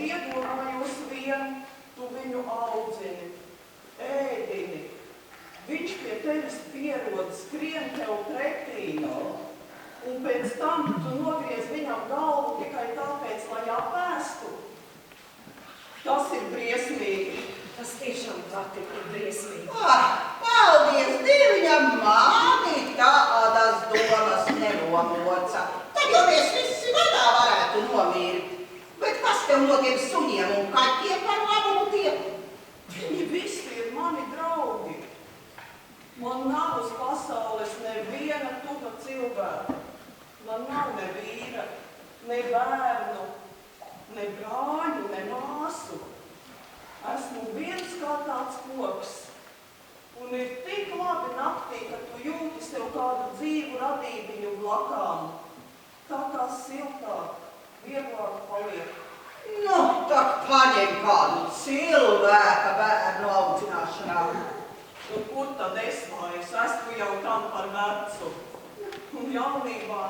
iedomājos vien, tu viņu audzini, ēdini. Viņš pie tevis pierod, skrien tev pretī. Un pēc tam tu nogriez viņam galvu tikai tāpēc, lai apēstu. Tas ir briesmīgi. Tas tiešām patīk ir briesmīgi. Paldies Dievam, mani tādas domas nenomoca. Tad jau mēs visi vadā varētu nomīrt. Bet kas tev no tiem suņiem un kaķiem par labumu tiem? Viņi visi ir mani draugi. Man nav uz pasaules neviena tuva cilvēka. Man nav ne vīra, ne bērnu, ne brāļu, ne māsu. Esmu viens kā tāds koks. Un ir tik labi naktī, ka tu jūti sev kādu dzīvu radībiņu blakām. Tā kā siltāk, vieglāk paliek. Nu, tak paņem kādu cilvēka bērnu audzināšanā. Un kur tad es vairs? Esmu jau tam par vecu. Un jaunībā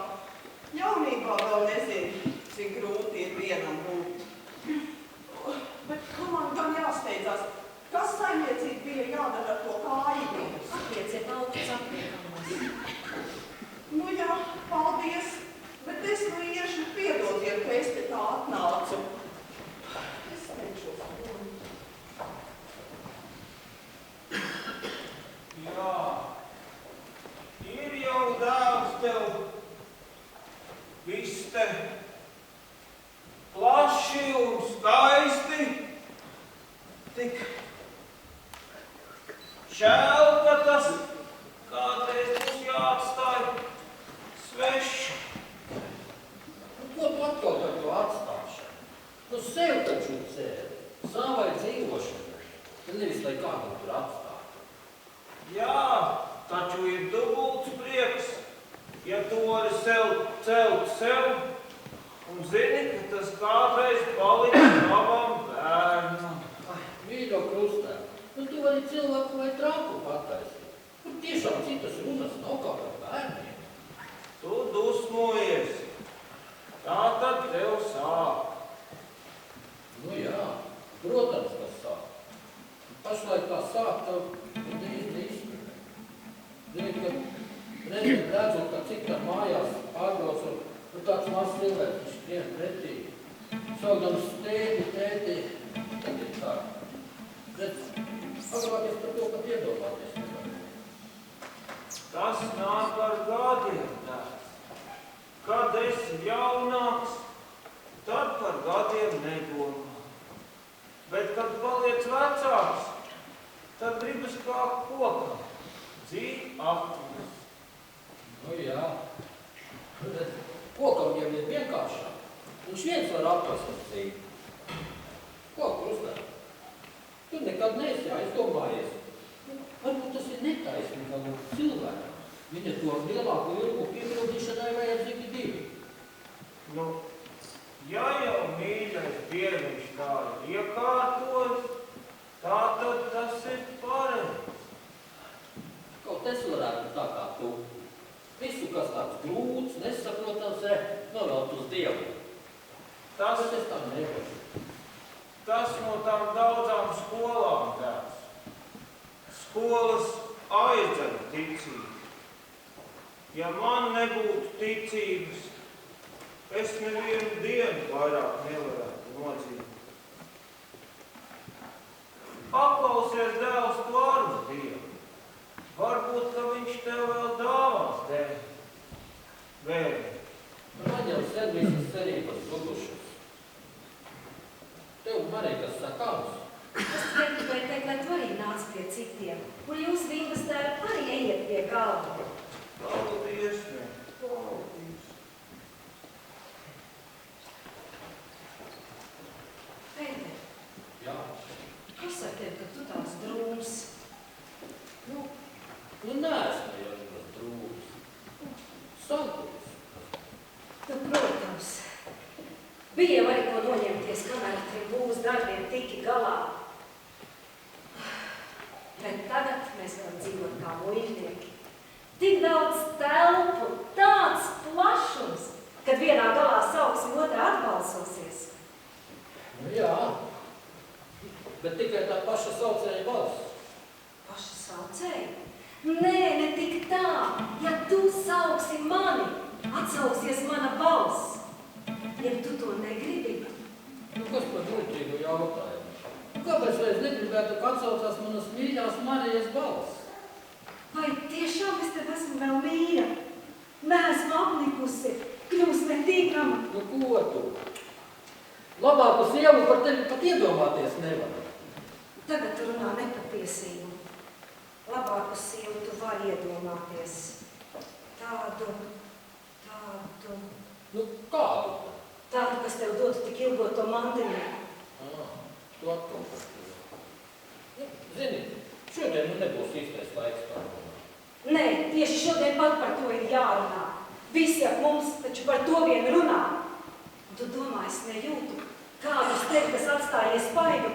vēl nezinu, cik grūti ir vienam būt. Bet kā man gan jāsteidzās? Kas saimniecība bija jādara ar to kājiņu? Aplieciet augsts apliekamos. Nu jā, paldies, bet es nu iešu piedodiet, ka es te tā atnācu. Es cenšos. Jā, ir jau dēls tev. Viss te plaši un skaisti. Tik žēl, ka tas kādreiz būs jāatstāj svešs. Ko tu atkal ar to atstāšanu? Nu sev taču cēli, savai dzīvošanai, nevis lai kādam tur atstātu. Jā, taču ir dubults prieks, ja tu vari sev celt sev un zini, ka tas kādreiz paliks tavam bērnam. Mīļo krustē, nu tu vari cilvēku vai traku pataisīt. Tur tiešām citas runas nav kā par bērniem. Tu dusmojies. Tā tad tev sāp. Nu jā, protams, kas sāp. Pašlaik tā sāp, tev neizpratē. Zini, ka reizēm redzot, ka cik tā mājās pārbrauc un tāds mazs cilvēks, viņš skrien pretī. Saukdams tēti, tad ir tā. Bet pagrāties par to, pat iedomāties nevar. Tas nāk ar gadiem, tēvs. Kad esi jaunāks, tad par gadiem nedomā. Bet, kad paliec vecāks, tad gribas kā kokam dzīt akmeņus. Nu jā, bet kokam jau ir vienkāršāk. Viņš viens var aprast uz dzīvi. Ko, krustē? Tu nekad neesi aizdomājies. Varbūt tas ir netaisnīgi no cilvēka. Viņa to lielāku ilgu piepildīšanai vajadzīgi divi. Nu, ja jau mīļais dieviņš tā ir iekārtojis, tā tad tas ir pareizi. Kaut es varētu tā kā tu. Visu, kas tāds grūts, nesaprotams, novelt uz Dievu. Bet es tā nevaru. Tas no tām daudzām skolām tēvs. Skolas aizdzen ticību. Ja man nebūtu ticības, es nevienu dienu vairāk nevarētu nodzīvot. Paklausies dēls tvarus Dievu. Varbūt, ka viņš tev vēl dāvās dēļ. Vēl. Man jau sen visas cerības zudušas. Tev, Marija, kas sakāms? Es gribēju teikt, lai tu arī nāc pie citiem. Un jūs, Vīgas tēvi, arī ejiet pie galva. Paldies, ne. Paldies. Pēter, Jā. kas ar tevi, ka tu tāds drūms? Nu neesmu jau tas drūms. Santos. Tu, protams, bija jau arī ko noņemties, kamēr ar tiem būs darbiem tiki galā. Bet tagad mēs varam dzīvot kā muļķnieki. Tik daudz telpu, tāds plašums, kad vienā galā sauksim, otrā atbalsosies. Nu jā, Bet tikai tā paša saucēja balss. Paša saucēja? Nē, ne tik tā. Ja tu sauksi mani, atsauksies mana balss. Ja tu to negribi. Nu, kas par muļķīgu jautājumu? Kāpēc reiz negribētu, ka atsaucās manas mīļās Marijas balss? Vai tiešām es tev esmu vēl mīļa? Neesmu aplikusi, kļūst netīkama. Nu, ko tu? Labāku sievu par tevi pat iedomāties nevar. Tagad tu runā nepatiesību. Labāku sievu tu vari iedomāties. Tādu. Nu, kādu? Tādu, kas tev dotu tik ilgoto mantiņu. Tu atkal par to. Nu, zini, šodien nebūs īstais laiks tā runā. Nē, tieši šodien pat par to ir jārunā. Visi ap mums taču par to vien runā. Un tu domā, es nejūtu kādu uz tevi, kas atstājies spaidu.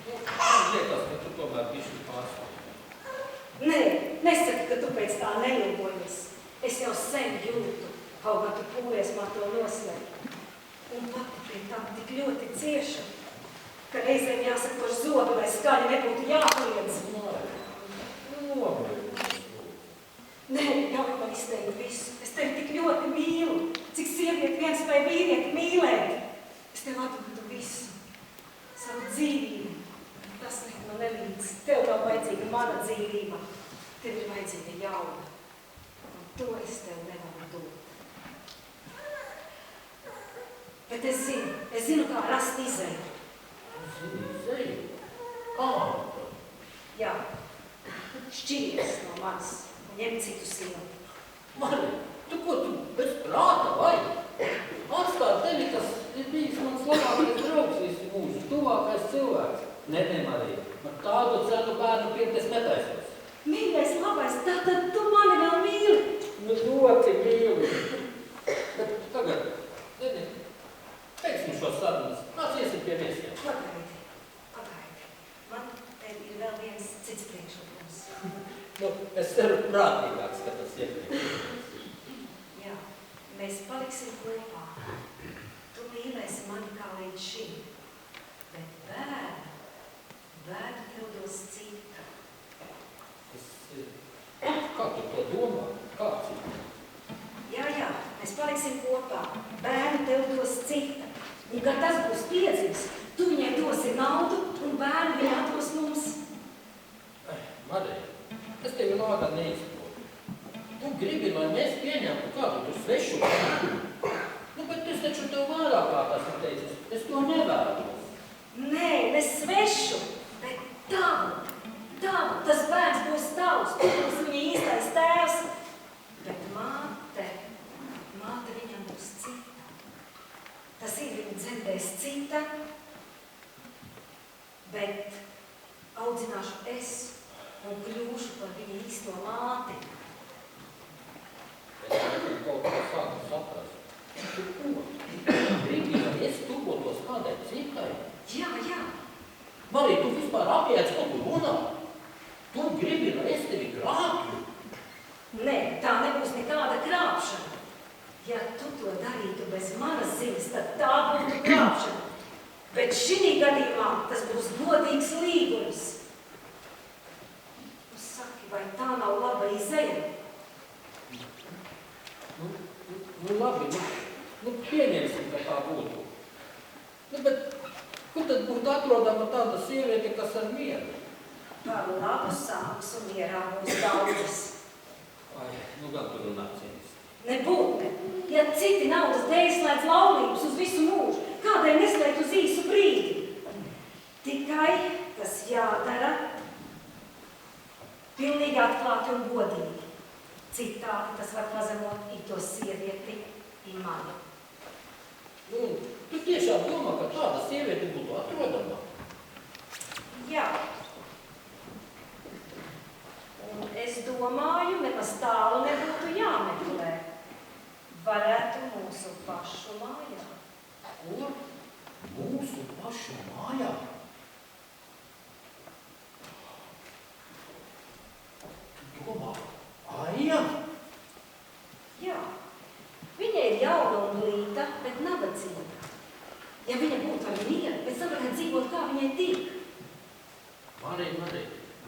Nu, man liekas, ka tu tomēr bišķi pārstāv. Nē, nesaki, ka tu pēc tā neilgojies. Es jau sen jūtu, kaut kā tu pūlies man to noslēgt. Un pati pie tam tik ļoti cieša, ka reizēm jāsaka par zobu, lai skaļi nebūtu jākliedz. Nē, ļauj man izteikt visu. Es tevi tik ļoti mīlu, cik sievieti viens vai vīrieti mīlēt. Es tev atdodu visu, savu dzīvību. Tas man nelīdz. Tev nav vajadzīga mana dzīvība. Tev ir vajadzīga jauna. Un to es tev nevaru dot. Bet es zinu, kā rast izēju. Zini, izēju? Kā? Jā, šķiries no manis un ņem citu sievu. Mari, tu ko tu bez prāta vai? Atstāt tevi, kas ir bijis mans labākais draugs visu mūžu, tuvākais cilvēks. Nē, Marija, man tādu cenu bērnu pirkties netaisos. Mīļais, labais, tātad tu mani vēl mīli? Nu, ļoti mīli. Bet tagad, zini, beigsim šos sarunas. Nāc iesim pie viesiem. Pagaidi. Man tev ir vēl viens cits priekšlikums. Nu, es ceru prātīgāks, ka tas iepriekš. Jā, mēs paliksim kopā. Tu mīlēsi mani kā līdz šim. Bet bērnu tev dos cita. Kā tu to domā? Kā cita? Jā, mēs paliksim kopā. Bērnu tev dos cita. Un, kad tas būs piedzimis, tu viņai dosi naudu un bērnu viņa atdos mums. Marija, es tevi lādā neizprotu. Tu gribi, lai mēs pieņemtu kādu tu svešu bērnu? Nu, bet es taču tev vairāk kā esmu teicis. Es to nevēlos. Nē, ne svešu, bet tavu. Tas bērns būs tavs, tu būs viņa īstais tēvs. Bet māte viņam būs cita. Tas ir viņa dzemdēs cita, bet audzināšu es un kļūšu par viņa īsto māti. Es gribu kaut ko sāku saprast. Tu ko? Gribi, lai es tuvotos kādai citai? Jā. Marija, tu vispār apiec, ko tu runā? Tu gribi, lai es tevi krāpju? Nē, tā nebūs nekāda krāpšana. Ja tu to darītu bez manas ziņas, tad tā būtu krāpšana. Bet šī gadījumā tas būs godīgs līgums. Nu, saki, vai tā nav laba izeja? Nu labi, pieņemsim, ka tā būtu. Nu, bet kur tad būtu atrodama tāda sieviete, kas ar mieru? Par labu sāks un mierā būs daudzas. Ai, nu gan tu runā cīnis. Nebūt ne. Ja citi naudas dēļ slēdz laulības uz visu mūžu, kādēļ neslēgt uz īsu brīdi? Tikai tas jādara pilnīgi atklāti un godīgi. Citādi tas var pazemot i to sievieti, i mani. Nu, tu tiešām domā, ka tāda sieviete būtu atrodama? Jā. Un es domāju, nemaz tālu nebūtu jāmeklē. Varētu mūsu pašu mājā. Ko? Mūsu pašu mājā? Tu domā, Aija? Jā. Viņa ir jauna un glīta, bet nabadzīga. Ja viņa būtu ar mieru, pēc tam varētu dzīvot, kā viņai tīk. manī